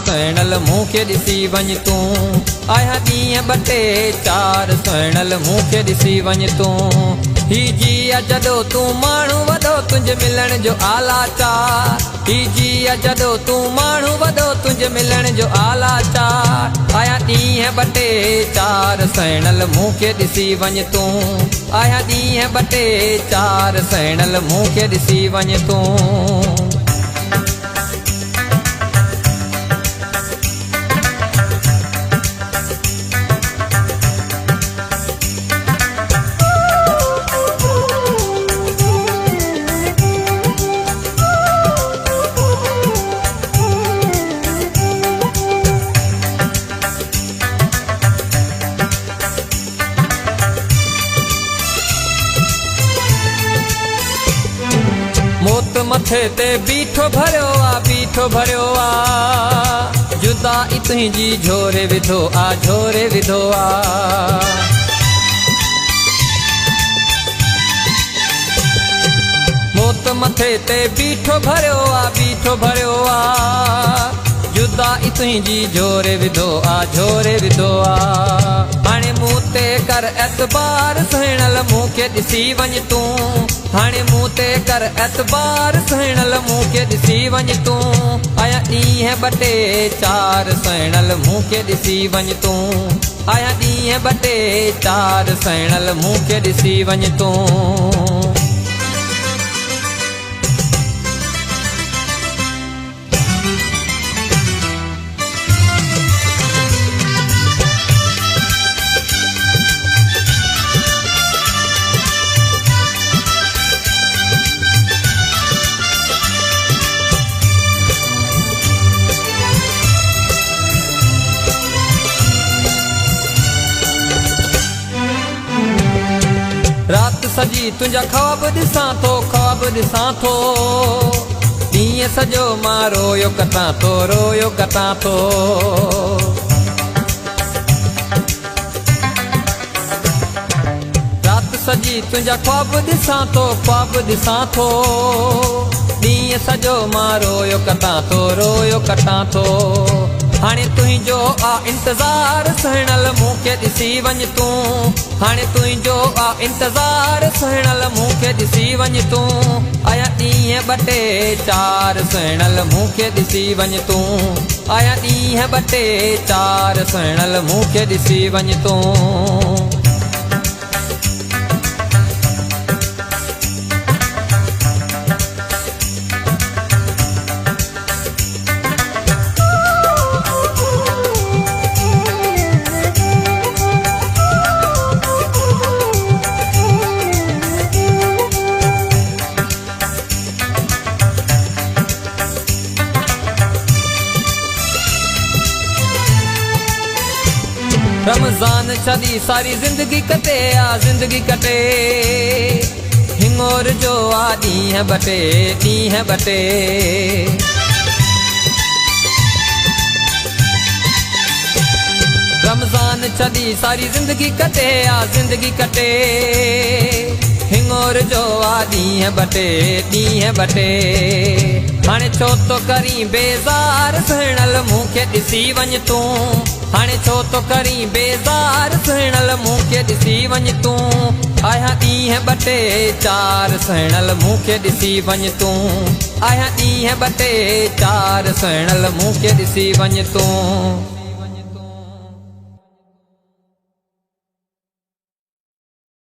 सुहिणल मूंखे ॾिसी वञ तूं। आया ॾींहं ॿ टे चार सुहिणल मूंखे ॾिसी वञ तूं। ही जीअ जॾो तूं माण्हू वॾो तुंहिंजे मिलण जो आला चार। ही जीअ जॾो तूं माण्हू वॾो तुंहिंजे मिलण जो आला चार। आया ॾींहं ॿ टे चार सुहिणल मूंखे ॾिसी वञ तूं। आया ॾींहं ॿ टे चार सुहिणल मूंखे ॾिसी वञ तूं। मौत मथे ते बीठो भरियो आ, बीठो भरियो आ। जुदाई तुंहिंजी झोरे विधो आ, झोरे विधो आ। मौत मथे ते बीठो भरियो आ, बीठो भरियो आ। जुदाई तुंहिंजी झोरे विधो आ, झोरे विधो आ। हाणे मूं ते कर एतबार सुहिणल मूंखे ॾिसी वञ तूं। हाणे मूं ते कर एतबार सुहिणल मूंखे ॾिसी वञ तूं। आया ॾींहं ॿ टे चार सुहिणल मूंखे ॾिसी वञ तूं। आया ॾींहं ॿ टे चार सुहिणल मूंखे ॾिसी वञ तूं। रात सजी तुंहिंजा ख्वाब ॾिसां थो, ख्वाब ॾिसां थो। ॾींहं सॼो मां रोयो कटां थो, रोयो कटां थो। रात सजी तुंहिंजा ख्वाब ॾिसां थो, ख्वाब ॾिसां थो। ॾींहं सॼो मां रोयो कटां थो, रोयो कटां थो। हाणे तुंहिंजो आ इंतज़ार सुहिणल मूंखे ॾिसी वञ तूं। हाणे तुंहिंजो आ इंतज़ार सुहिणल मूंखे ॾिसी वञ तूं। आया ॾींहं ॿ टे चार सुहिणल मूंखे ॾिसी वञ तूं। आया ॾींहं ॿ टे चार सुहिणल मूंखे ॾिसी वञ तूं। रमज़ान छॾी सारी ज़िंदगी कटे आ, ज़िंदगी कटे। हिंगोर जो आ ॾींहं ॿ टे, ॾींहं ॿ टे। रमज़ान छॾी सारी ज़िंदगी कटे आ, ज़िंदगी कटे। हिंगोर जो आ ॾींहं ॿ टे, ॾींहं ॿ टे। हाणे छो तो करीं बेज़ार सुहिणल मूंखे ॾिसी वञ तूं। हाणे छो तो करीं बेज़ार सुहिणल मूंखे ॾिसी वञ तूं। आया ॾींहं ॿ टे चार सुहिणल मूंखे ॾिसी वञ तूं। आया ॾींहं ॿ टे चार सुहिणल मूंखे ॾिसी वञ तूं।